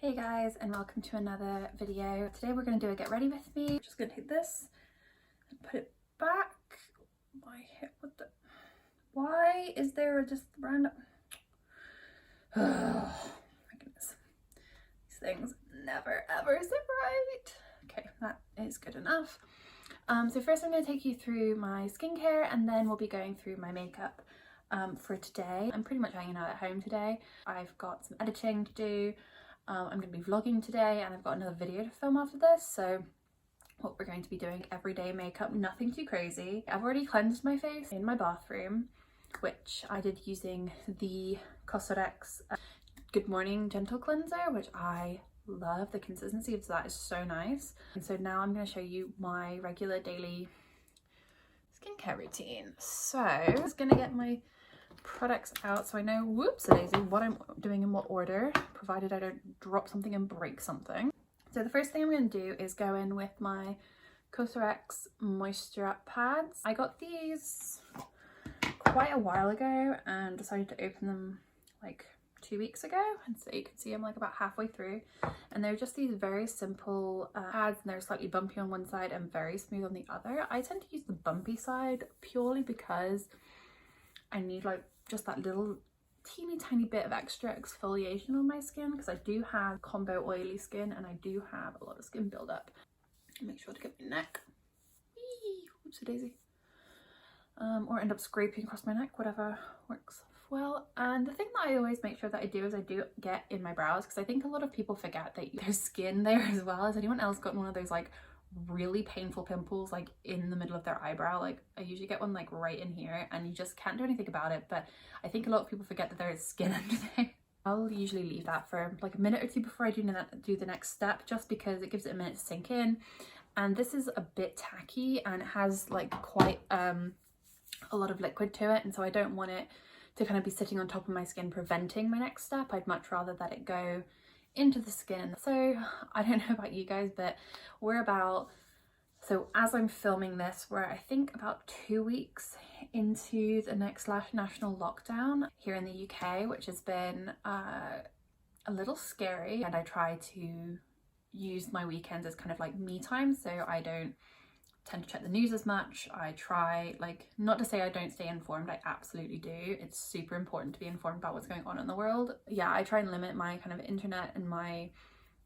Hey guys, and welcome to another video. Today we're going to do a get ready with me. Just going to take this and put it back. My hair, what the, why is there just random, oh my goodness, these things never ever sit right. Okay, that is good enough. So first I'm going to take you through my skincare, and then we'll be going through my makeup for today. I'm pretty much hanging out at home today. I've got some editing to do. I'm going to be vlogging today, and I've got another video to film after this. So what we're going to be doing, everyday makeup, nothing too crazy. I've already cleansed my face in my bathroom, which I did using the Cosrx Good Morning Gentle Cleanser, which I love. The consistency of that is so nice. And so now I'm going to show you my regular daily skincare routine. So I'm just going to get my products out so I know, whoops-a-daisy, what I'm doing in what order, provided I don't drop something and break something. So the first thing I'm going to do is go in with my Cosrx Moisture Pads. I got these quite a while ago and decided to open them like 2 weeks ago, and so you can see I'm like about halfway through, and they're just these very simple pads, and they're slightly bumpy on one side and very smooth on the other. I tend to use the bumpy side purely because I need like just that little teeny tiny bit of extra exfoliation on my skin, because I do have combo oily skin and I do have a lot of skin buildup. Make sure to get my neck, whoopsie daisy, or end up scraping across my neck, whatever works well. And the thing that I always make sure that I do is I do get in my brows, because I think a lot of people forget that there's skin there as well. Has anyone else gotten one of those like really painful pimples like in the middle of their eyebrow? Like I usually get one like right in here, and you just can't do anything about it, but I think a lot of people forget that there is skin under there. I'll usually leave that for like a minute or two before I do the next step, just because it gives it a minute to sink in. And this is a bit tacky, and it has like quite a lot of liquid to it, and so I don't want it to kind of be sitting on top of my skin preventing my next step. I'd much rather that it go into the skin. So I don't know about you guys, but so as I'm filming this, we're I think about 2 weeks into the next national lockdown here in the UK, which has been a little scary, and I try to use my weekends as kind of like me time, so I don't tend to check the news as much. I try, like, not to say I don't stay informed, I absolutely do. It's super important to be informed about what's going on in the world. Yeah, I try and limit my kind of internet and my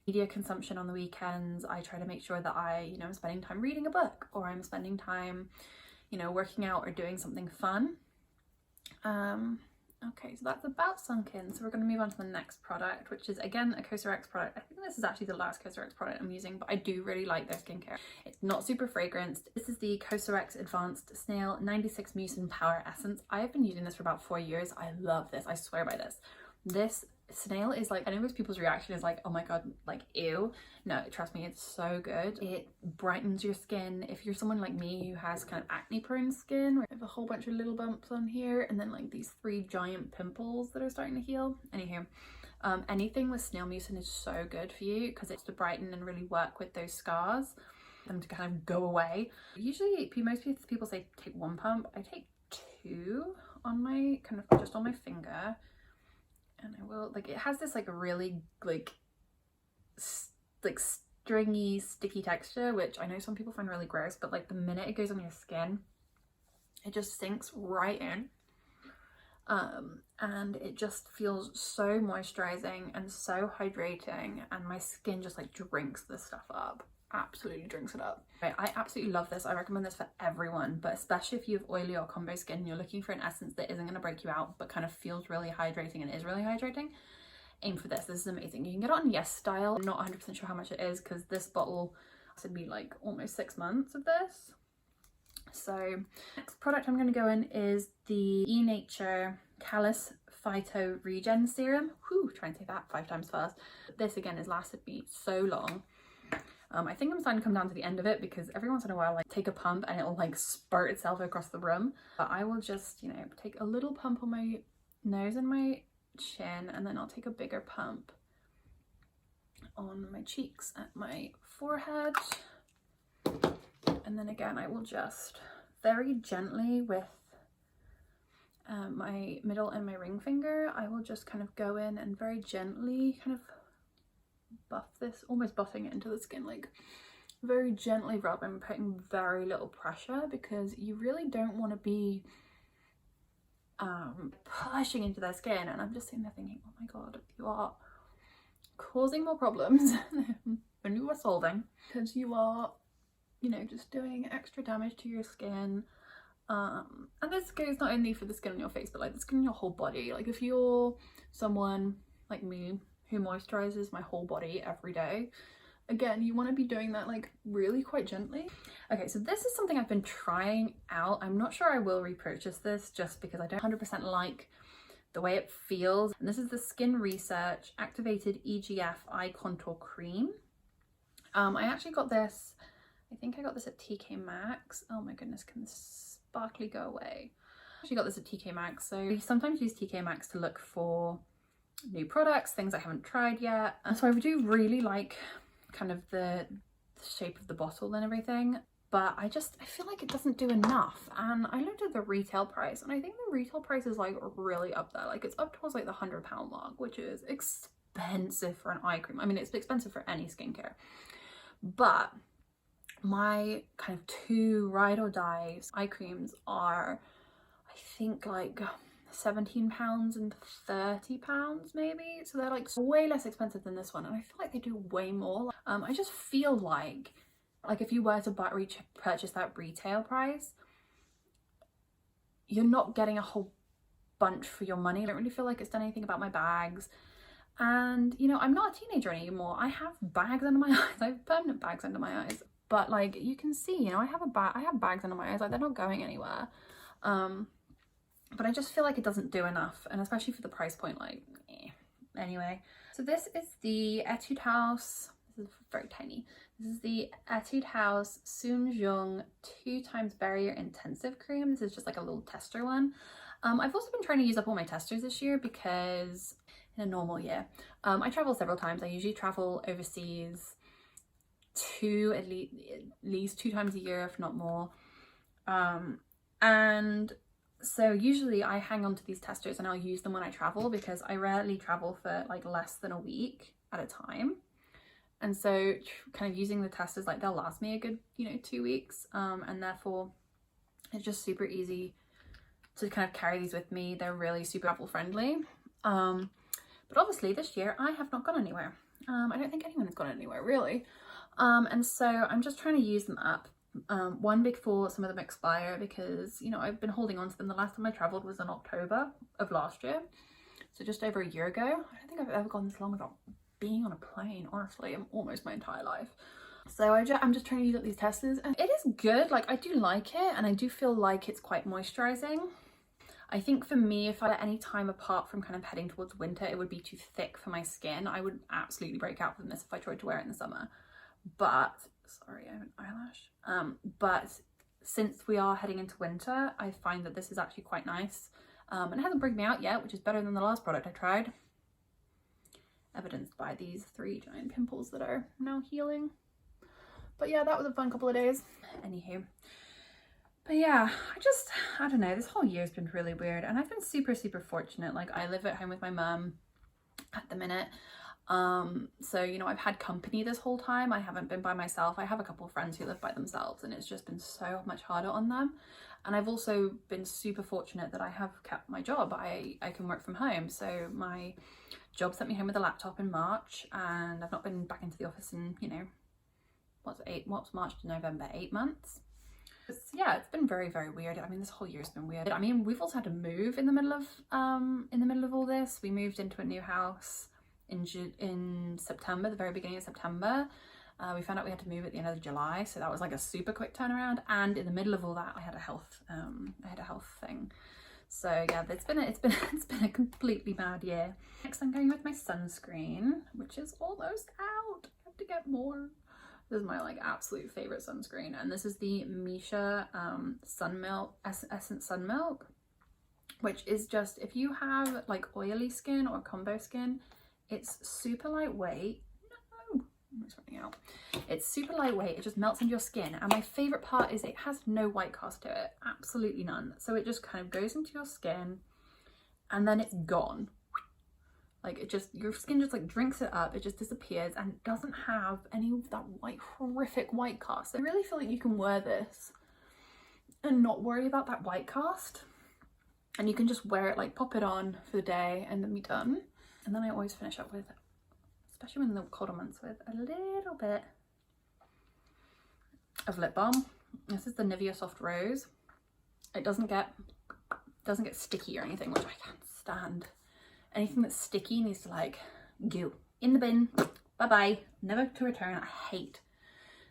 media consumption on the weekends. I try to make sure that I'm spending time reading a book, or I'm spending time, working out or doing something fun. Okay, so that's about sunk in. So we're going to move on to the next product, which is again a Cosrx product. I think this is actually the last Cosrx product I'm using, but I do really like their skincare. It's not super fragranced. This is the Cosrx Advanced Snail 96 Mucin Power Essence. I have been using this for about 4 years. I love this. I swear by this. This snail is like, I know most people's reaction is like, oh my god, like ew. No, trust me, it's so good. It brightens your skin. If you're someone like me who has kind of acne prone skin, where I have a whole bunch of little bumps on here, and then like these 3 giant pimples that are starting to heal. Anywho, anything with snail mucin is so good for you, because it's to brighten and really work with those scars, them to kind of go away. Usually most people say take 1 pump. I take 2 on my kind of just on my finger. And I will, like, it has this like really like stringy sticky texture, which I know some people find really gross, but like the minute it goes on your skin, it just sinks right in, and it just feels so moisturizing and so hydrating, and my skin just like drinks this stuff up. Absolutely drinks it up. I absolutely love this. I recommend this for everyone, but especially if you have oily or combo skin and you're looking for an essence that isn't going to break you out but kind of feels really hydrating and is really hydrating, aim for this. This is amazing. You can get it on Yes Style. I'm not 100% sure how much it is, because this bottle lasted me like almost 6 months of this. So next product I'm going to go in is the eNature Callus Phyto Regen Serum. Whew, try and say that 5 times fast. This again has lasted me so long. I think I'm starting to come down to the end of it, because every once in a while I take a pump and it will like spurt itself across the room. But I will just, take a little pump on my nose and my chin, and then I'll take a bigger pump on my cheeks and my forehead. And then again, I will just very gently with my middle and my ring finger, I will just kind of go in and very gently kind of buff this, almost buffing it into the skin, like very gently rub and putting very little pressure, because you really don't want to be pushing into their skin. And I'm just sitting there thinking, oh my god, you are causing more problems than you are solving, because you are, you know, just doing extra damage to your skin. And this goes not only for the skin on your face, but like the skin on your whole body. Like if you're someone like me who moisturizes my whole body every day, again, you want to be doing that like really quite gently. Okay, so this is something I've been trying out. I'm not sure I will repurchase this just because I don't 100% like the way it feels. And this is the Skin Research Activated EGF Eye Contour Cream. I actually got this, I think I got this at TK Maxx. Oh my goodness, can this sparkly go away? I actually got this at TK Maxx. So I sometimes use TK Maxx to look for new products, things I haven't tried yet. And so I do really like kind of the shape of the bottle and everything, but I feel like it doesn't do enough. And I looked at the retail price, and I think the retail price is like really up there. Like it's up towards like the £100 mark, which is expensive for an eye cream. I mean, it's expensive for any skincare, but my kind of two ride or die eye creams are, I think, like £17 and £30 maybe. So they're like way less expensive than this one, and I feel like they do way more. I just feel like if you were to purchase that retail price, you're not getting a whole bunch for your money. I don't really feel like it's done anything about my bags. And you know, I'm not a teenager anymore. I have bags under my eyes. I have permanent bags under my eyes. But like you can see, you know, I have bags under my eyes. Like they're not going anywhere. But I just feel like it doesn't do enough, and especially for the price point, like anyway. So this is the Etude House. This is very tiny. This is the Etude House Soon Jung 2x Barrier Intensive Cream. This is just like a little tester one. I've also been trying to use up all my testers this year, because in a normal year, I travel several times. I usually travel overseas at least 2 times a year, if not more. And so usually I hang on to these testers and I'll use them when I travel, because I rarely travel for like less than a week at a time. And so kind of using the testers, like they'll last me a good, you know, 2 weeks. And therefore it's just super easy to kind of carry these with me. They're really super travel friendly. But obviously this year I have not gone anywhere. I don't think anyone has gone anywhere really. And so I'm just trying to use them up. One, before some of them expire, because, you know, I've been holding on to them. The last time I traveled was in October of last year, so just over a year ago. I don't think I've ever gone this long without being on a plane, honestly, in almost my entire life. So I'm just trying to use up these testers, and it is good. Like I do like it, and I do feel like it's quite moisturizing. I think for me, if I at any time apart from kind of heading towards winter, it would be too thick for my skin. I would absolutely break out from this if I tried to wear it in the summer. But sorry, I have an eyelash. But since we are heading into winter, I find that this is actually quite nice. And it hasn't bricked me out yet, which is better than the last product I tried. Evidenced by these 3 giant pimples that are now healing. But yeah, that was a fun couple of days. Anywho. But yeah, I don't know, this whole year's been really weird, and I've been super, super fortunate. Like I live at home with my mum at the minute. So, you know, I've had company this whole time. I haven't been by myself. I have a couple of friends who live by themselves, and it's just been so much harder on them. And I've also been super fortunate that I have kept my job. I can work from home. So my job sent me home with a laptop in March, and I've not been back into the office in, you know, what's March to November, 8 months. Yeah, it's been very, very weird. I mean, this whole year's been weird. I mean, we've also had to move in the middle of all this. We moved into a new house in September, the very beginning of September. We found out we had to move at the end of July, so that was like a super quick turnaround. And in the middle of all that, I had a health thing. So yeah, it's been a completely mad year. Next, I'm going with my sunscreen, which is almost out. I have to get more. This is my like absolute favorite sunscreen, and this is the Misha Sun Milk Essence Sun Milk, which is just, if you have like oily skin or combo skin, it's super lightweight. No, it's running out. It's super lightweight. It just melts into your skin, and my favorite part is it has no white cast to it, absolutely none. So it just kind of goes into your skin, and then it's gone. Like it just, your skin just like drinks it up, it just disappears and it doesn't have any of that white, horrific white cast. I really feel like you can wear this and not worry about that white cast. And you can just wear it, like pop it on for the day and then be done. And then I always finish up with, especially in the colder months, with a little bit of lip balm. This is the Nivea Soft Rose. It doesn't get sticky or anything, which I can't stand. Anything that's sticky needs to like go in the bin. Bye bye, never to return. I hate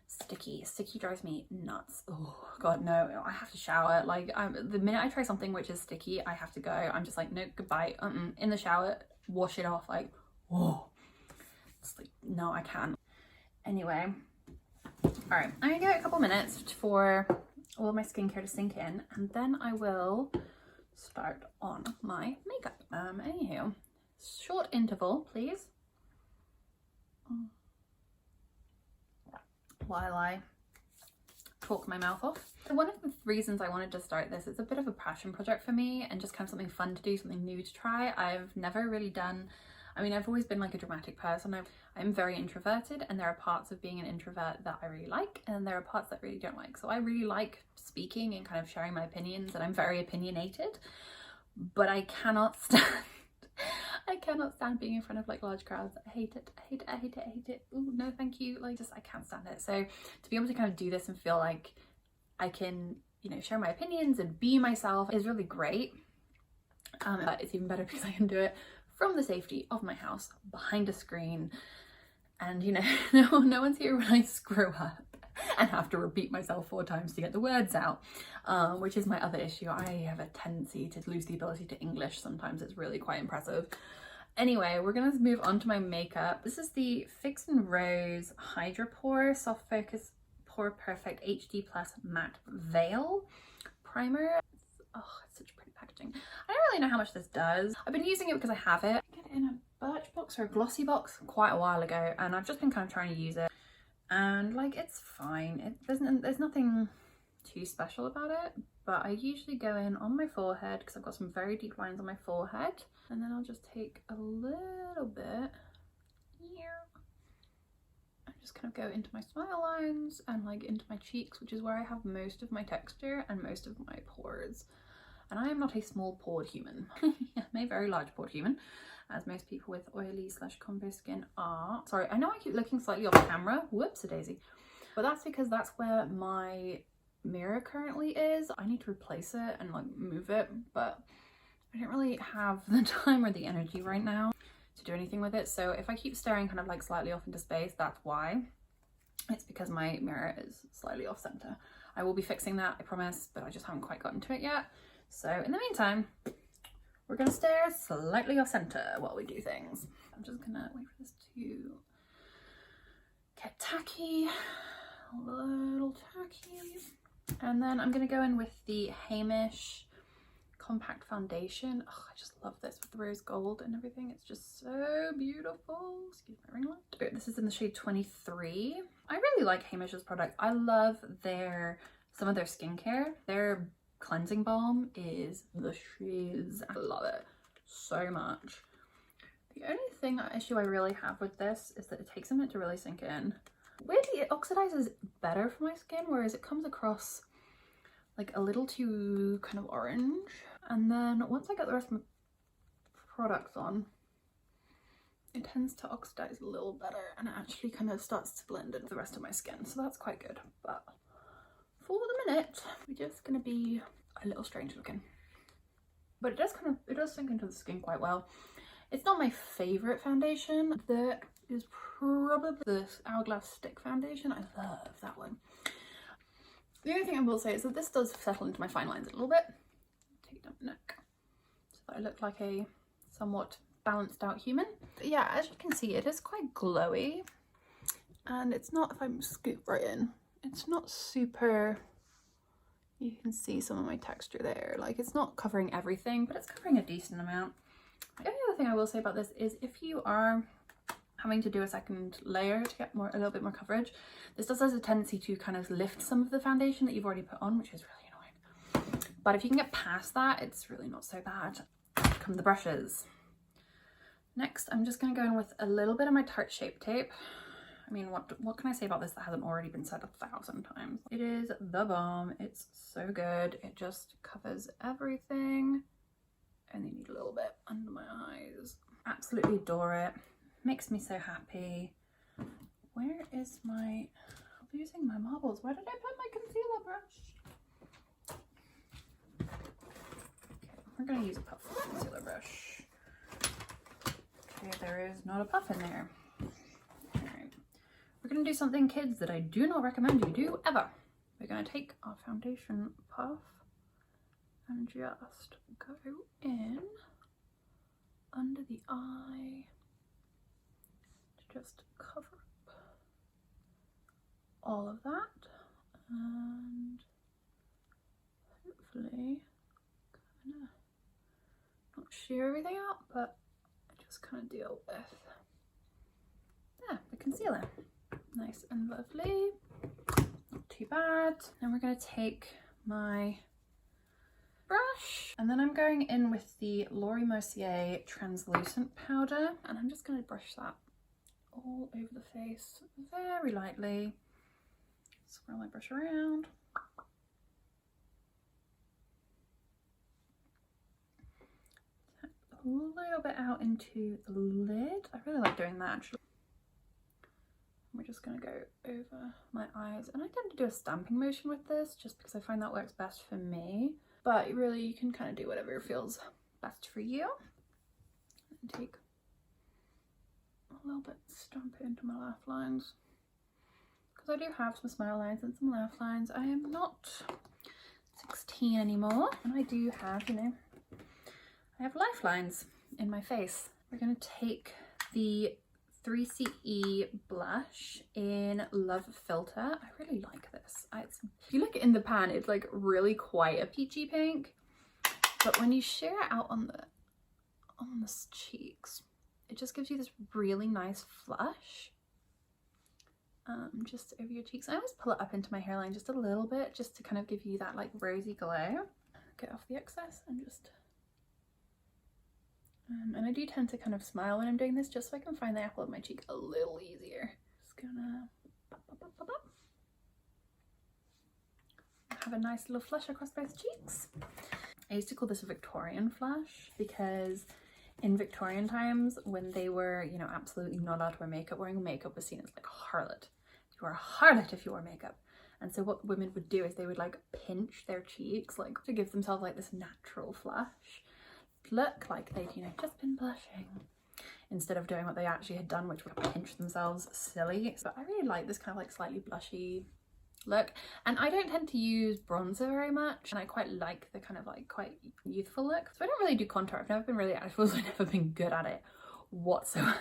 sticky. Sticky drives me nuts. Oh god, no, I have to shower. Like the minute I try something which is sticky, I have to go. I'm just like, no, goodbye. In the shower, wash it off. Like, whoa, it's like, no, I can't. Anyway, all right, I'm gonna give it a couple minutes for all of my skincare to sink in, and then I will start on my makeup. Anywho, short interval, please, while I talk my mouth off. So one of the reasons I wanted to start this, it's a bit of a passion project for me and just kind of something fun to do, something new to try. I've never really done, I mean, I've always been like a dramatic person. I'm very introverted, and there are parts of being an introvert that I really like, and there are parts that I really don't like. So I really like speaking and kind of sharing my opinions, and I'm very opinionated, but I cannot stand I cannot stand being in front of like large crowds. I hate it. I hate it. I hate it. I hate it. Ooh, no, thank you. Like, just, I can't stand it. So to be able to kind of do this and feel like I can, you know, share my opinions and be myself is really great. But it's even better because I can do it from the safety of my house, behind a screen, and you know, no one's here when I screw up and have to repeat myself 4 times to get the words out, which is my other issue. I have a tendency to lose the ability to English sometimes. It's really quite impressive. Anyway, we're gonna move on to my makeup. This is the Fix and Rose Hydra Pore Soft Focus Pore Perfect HD Plus Matte Veil Primer. Oh, it's such pretty packaging. I don't really know how much this does. I've been using it because I have it. I got it in a Birch box or a glossy box quite a while ago, and I've just been kind of trying to use it. And like, it's fine. There's nothing too special about it, but I usually go in on my forehead because I've got some very deep lines on my forehead, and then I'll just take a little bit here and just kind of go into my smile lines and like into my cheeks, which is where I have most of my texture and most of my pores. And I am not a small pored human. I'm a very large pored human, as most people with oily / combo skin are. Sorry, I know I keep looking slightly off camera. Whoops-a-daisy. But that's because that's where my mirror currently is. I need to replace it and like move it, but I don't really have the time or the energy right now to do anything with it. So if I keep staring kind of like slightly off into space, that's why. It's because my mirror is slightly off center. I will be fixing that, I promise, but I just haven't quite gotten to it yet. So in the meantime, we're gonna stare slightly off center while we do things. I'm just gonna wait for this to get tacky, a little tacky. And then I'm gonna go in with the Hamish Compact Foundation. Oh, I just love this with the rose gold and everything. It's just so beautiful. Excuse my ring light. This is in the shade 23. I really like Hamish's products. I love some of their skincare. Their cleansing balm is the shiz. I love it so much. The only issue I really have with this is that it takes a minute to really sink in. Weirdly, it oxidizes better for my skin, whereas it comes across like a little too kind of orange. And then once I get the rest of my products on, it tends to oxidize a little better and it actually kind of starts to blend into the rest of my skin. So that's quite good. But for the minute, we're just gonna be a little strange looking. But it does sink into the skin quite well. It's not my favorite foundation. There is probably this Hourglass Stick foundation. I love that one. The only thing I will say is that this does settle into my fine lines a little bit. Take down the neck so that I look like a somewhat balanced out human. But yeah, as you can see, it is quite glowy. And it's not, if I scoop right in, it's not super, you can see some of my texture there. Like, it's not covering everything, but it's covering a decent amount. The only other thing I will say about this is if you are having to do a second layer to get a little bit more coverage, this does have a tendency to kind of lift some of the foundation that you've already put on, which is really annoying. But if you can get past that, it's really not so bad. Come the brushes. Next, I'm just going to go in with a little bit of my Tarte Shape Tape. I mean, what can I say about this that hasn't already been said 1,000 times? It is the bomb. It's so good. It just covers everything. Only need a little bit under my eyes. Absolutely adore it. Makes me so happy. Where is my... I'm losing my marbles. Where did I put my concealer brush? Okay, we're going to use a puff concealer brush. Okay, there is not a puff in there. Alright. We're going to do something, kids, that I do not recommend you do ever. We're going to take our foundation puff and just go in under the eye to just cover up all of that, and hopefully kind of not shear everything out, but just kind of deal with the concealer. Nice and lovely, not too bad. Then we're going to take my brush, and then I'm going in with the Laura Mercier translucent powder, and I'm just going to brush that all over the face very lightly. Swirl my brush around. Tap a little bit out into the lid. I really like doing that actually. We're just going to go over my eyes, and I tend to do a stamping motion with this just because I find that works best for me, but really you can kind of do whatever feels best for you. And take a little bit, stamp it into my laugh lines, because I do have some smile lines and some laugh lines. I am not 16 anymore, and I do have, you know, I have lifelines in my face. We're going to take the 3CE blush in Love Filter. I really like this. If you look in the pan, it's like really quite a peachy pink, but when you share it out on the cheeks, it just gives you this really nice flush just over your cheeks. I always pull it up into my hairline just a little bit, just to kind of give you that like rosy glow. Get off the excess and just and I do tend to kind of smile when I'm doing this, just so I can find the apple of my cheek a little easier. Just gonna have a nice little flush across both cheeks. I used to call this a Victorian flush, because in Victorian times, when they were, you know, absolutely not allowed to wear makeup, wearing makeup was seen as like a harlot. You are a harlot if you wore makeup. And so what women would do is they would like pinch their cheeks, like to give themselves like this natural flush, look like they'd, you know, just been blushing, instead of doing what they actually had done, which would pinch themselves silly. So I really like this kind of like slightly blushy look, and I don't tend to use bronzer very much, and I quite like the kind of like quite youthful look. So I don't really do contour. I've never been really, I've also never been good at it whatsoever.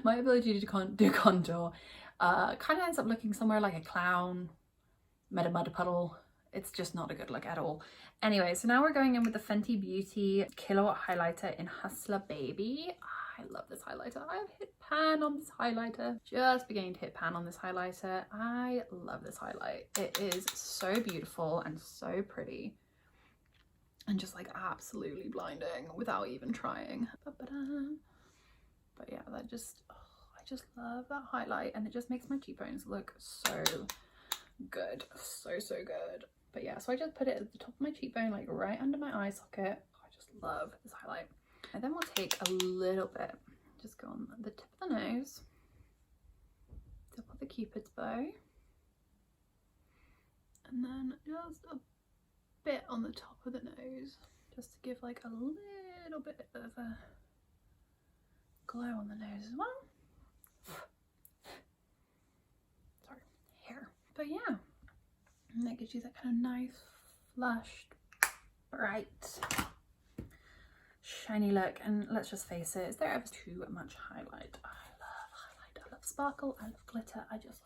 My ability to do contour kind of ends up looking somewhere like a clown, made a mud puddle. It's just not a good look at all. Anyway, so now we're going in with the Fenty Beauty Kilowatt Highlighter in Hustler Baby. I love this highlighter. I've hit pan on this highlighter. Just beginning to hit pan on this highlighter. I love this highlight. It is so beautiful and so pretty, and just like absolutely blinding without even trying. But yeah, that just, I just love that highlight, and it just makes my cheekbones look so good. So good. But yeah, so I just put it at the top of my cheekbone, like right under my eye socket. I just love this highlight. And then we'll take a little bit, just go on the tip of the nose, tip of the cupid's bow, and then just a bit on the top of the nose, just to give like a little bit of a glow on the nose as well. Sorry, hair. But yeah, and that gives you that kind of nice, flushed, bright, shiny look. And let's just face it, is there ever too much highlight? I love highlight, I love sparkle, I love glitter, I just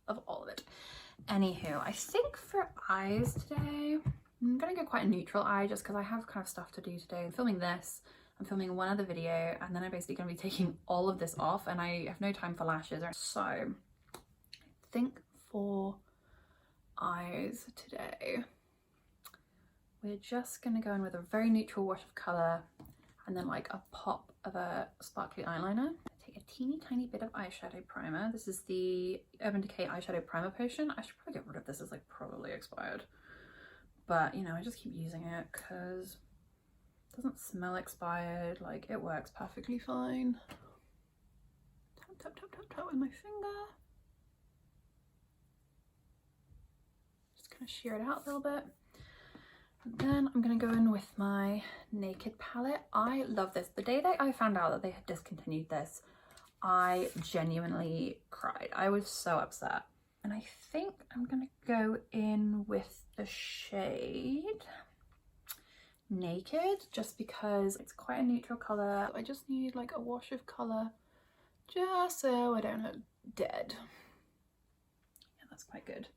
love all of it. Anywho, I think for eyes today, I'm gonna go quite a neutral eye, just because I have kind of stuff to do today. I'm filming this, I'm filming one other video, and then I'm basically gonna be taking all of this off, and I have no time for lashes. So I think for eyes today, we're just gonna go in with a very neutral wash of colour. and then like a pop of a sparkly eyeliner. Take a teeny tiny bit of eyeshadow primer. This is the Urban Decay eyeshadow primer potion. I should probably get rid of this, it's like probably expired, but you know, I just keep using it because it doesn't smell expired, like it works perfectly fine. Tap tap tap tap tap with my finger. Just gonna shear it out a little bit. And then I'm going to go in with my Naked palette. I love this. The day that I found out that they had discontinued this, I genuinely cried. I was so upset. And I think I'm going to go in with the shade Naked, just because it's quite a neutral colour. I just need like a wash of colour just so I don't look dead. Yeah, that's quite good.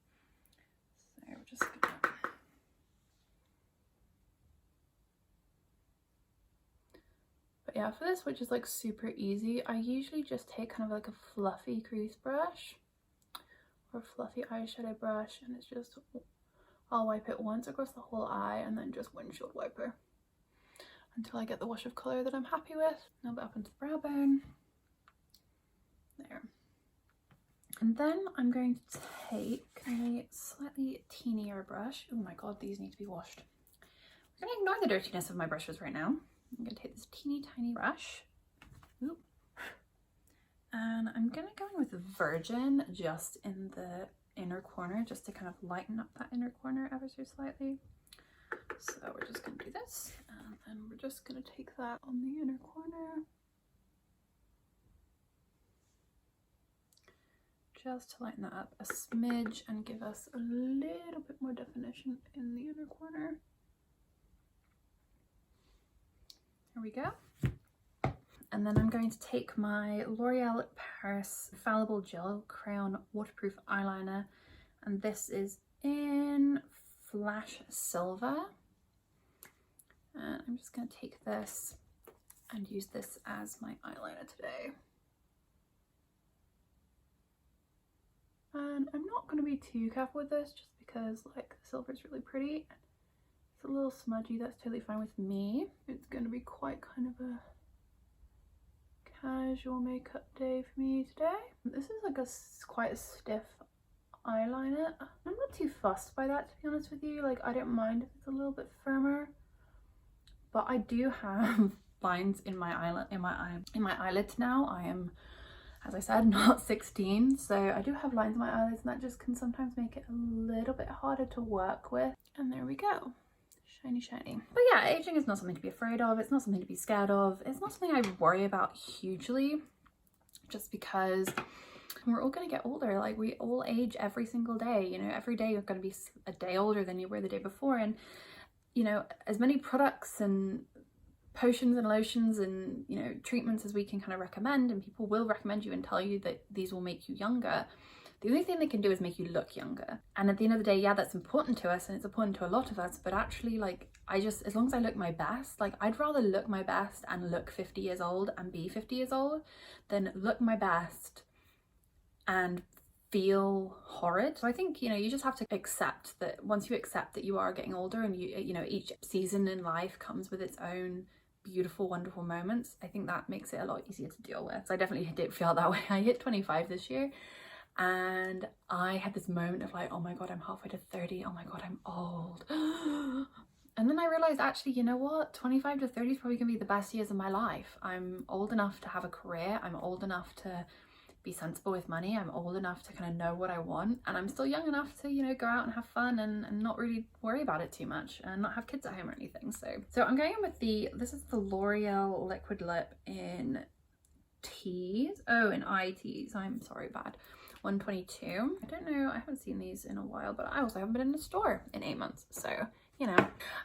So we're just going to... Yeah, for this, which is like super easy, I usually just take kind of like a fluffy crease brush or a fluffy eyeshadow brush, and it's just, I'll wipe it once across the whole eye and then just windshield wiper until I get the wash of colour that I'm happy with. A little bit up into the brow bone. There. And then I'm going to take a slightly teenier brush. Oh my god, these need to be washed. I'm going to ignore the dirtiness of my brushes right now. I'm going to take this teeny tiny brush, oop, and I'm going to go in with Virgin just in the inner corner, just to kind of lighten up that inner corner ever so slightly. So we're just going to do this, and then we're just going to take that on the inner corner, just to lighten that up a smidge and give us a little bit more definition in the inner corner. There we go. And then I'm going to take my L'Oreal Paris Infallible Gel Crayon Waterproof Eyeliner, and this is in Flash Silver. And I'm just going to take this and use this as my eyeliner today. And I'm not going to be too careful with this, just because like the silver is really pretty. It's a little smudgy, that's totally fine with me. It's going to be quite kind of a casual makeup day for me today. This is like quite a stiff eyeliner. I'm not too fussed by that, to be honest with you. Like, I don't mind if it's a little bit firmer, but I do have lines in my eyelids now. I am, as I said, not 16, so I do have lines in my eyelids, and that just can sometimes make it a little bit harder to work with. And there we go. Shiny, shiny. But yeah, aging is not something to be afraid of. It's not something to be scared of. It's not something I worry about hugely, just because we're all going to get older. Like, we all age every single day. You know, every day you're going to be a day older than you were the day before. And, you know, as many products and potions and lotions and, you know, treatments as we can kind of recommend, and people will recommend you and tell you that these will make you younger, the only thing they can do is make you look younger. And at the end of the day, yeah, that's important to us and it's important to a lot of us, but actually, like, as long as I look my best, like, I'd rather look my best and look 50 years old and be 50 years old than look my best and feel horrid. So I think, you know, you just have to accept that. Once you accept that you are getting older, and you know, each season in life comes with its own beautiful, wonderful moments, I think that makes it a lot easier to deal with. So I definitely did feel that way. I hit 25 this year, and I had this moment of like, oh my god, I'm halfway to 30, oh my god, I'm old. And then I realized, actually, you know what, 25 to 30 is probably gonna be the best years of my life. I'm old enough to have a career, I'm old enough to be sensible with money, I'm old enough to kind of know what I want, and I'm still young enough to, you know, go out and have fun and not really worry about it too much and not have kids at home or anything. So I'm going in with this is the L'Oreal Liquid Lip in Tease. Oh, in eye tease, I'm sorry, bad. 122. I don't know, I haven't seen these in a while, but I also haven't been in a store in 8 months, so, you know,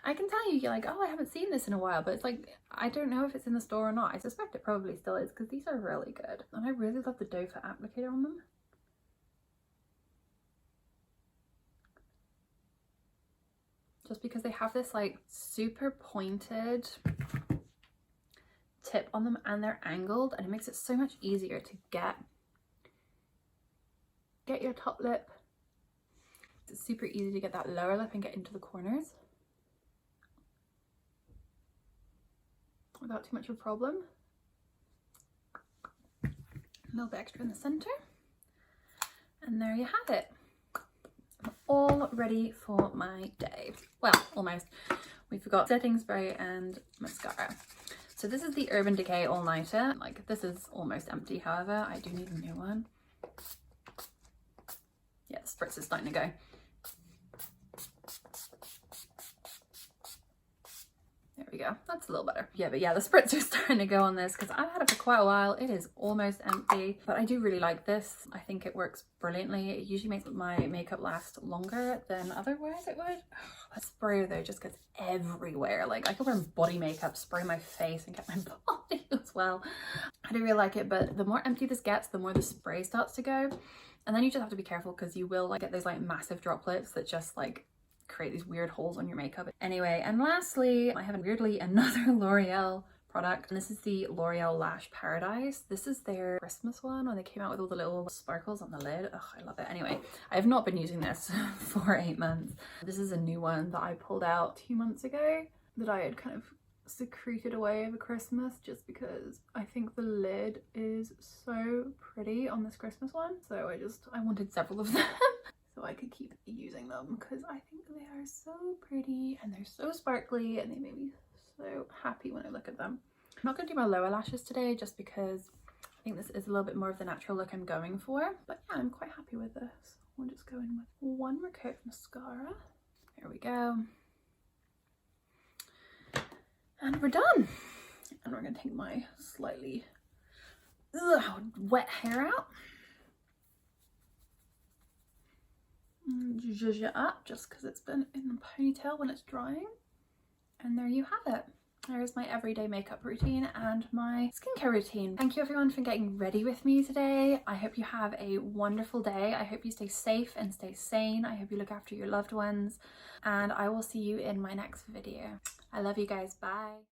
I can tell you're like, oh, I haven't seen this in a while, but it's like, I don't know if it's in the store or not. I suspect it probably still is, because these are really good, and I really love the doe foot applicator on them. Just because they have this like super pointed tip on them, and they're angled, and it makes it so much easier to get your top lip. It's super easy to get that lower lip and get into the corners. without too much of a problem. A little bit extra in the center. And there you have it. I'm all ready for my day. Well, almost. We forgot setting spray and mascara. So this is the Urban Decay All Nighter. Like, this is almost empty, however, I do need a new one. Yeah, the spritz is starting to go. There we go, that's a little better. Yeah, but yeah, the spritz are starting to go on this because I've had it for quite a while. It is almost empty, but I do really like this. I think it works brilliantly. It usually makes my makeup last longer than otherwise it would. That sprayer though just gets everywhere. Like, I could wear body makeup, spray my face and get my body as well. I do really like it, but the more empty this gets, the more the spray starts to go. And then you just have to be careful because you will like get those like massive droplets that just like create these weird holes on your makeup. Anyway, and lastly, I have weirdly another L'Oreal product, and this is the L'Oreal Lash Paradise. This is their Christmas one when they came out with all the little sparkles on the lid. Ugh, I love it. Anyway, I have not been using this for 8 months. This is a new one that I pulled out 2 months ago that I had kind of secreted away over Christmas just because I think the lid is so pretty on this Christmas one. So I wanted several of them. So I could keep using them because I think they are so pretty and they're so sparkly and they make me so happy when I look at them. I'm not going to do my lower lashes today just because I think this is a little bit more of the natural look I'm going for. But yeah, I'm quite happy with this. We'll just go in with one more coat of mascara. There we go. And we're done. And we're going to take my slightly wet hair out. Zhuzh it up just because it's been in the ponytail when it's drying. And there you have it. There's my everyday makeup routine and my skincare routine. Thank you everyone for getting ready with me today. I hope you have a wonderful day. I hope you stay safe and stay sane. I hope you look after your loved ones. And I will see you in my next video. I love you guys. Bye.